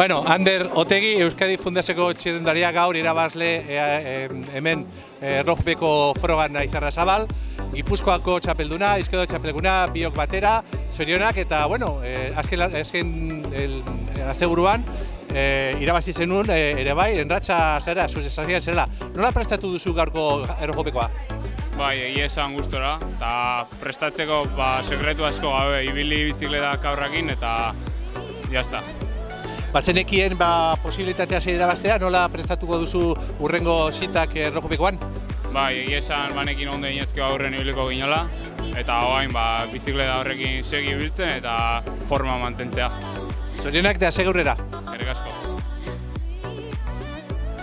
Bueno, Ander Otegi, Euskadi Fundazioko txirrendaria gaur irabazle hemen Erlojupeko frogan Izarra Zabal, Gipuzkoako txapelduna, Izquierdo txapelduna, biok batera, zorionak eta, bueno, azken asteburuan irabazi zenuen ere bai, enratxa zera, zuzezazioan zela. Nola prestatu duzu gaurko Erlojupekoa? Bai, egia esan gustora, eta prestatzeko sekretu asko gabe, ibili bizikletak aurrakin eta jazta. Bazenekien posibilitatea zer irabaztea, nola prestatuko duzu urrengo zitak Erlojupekoan? Bai, egia esan banekin ondo inezko aurren ibiliko ginola, eta hoain bizikleta horrekin segi biltzen eta forma mantentzea. Zorionak eta segurrera.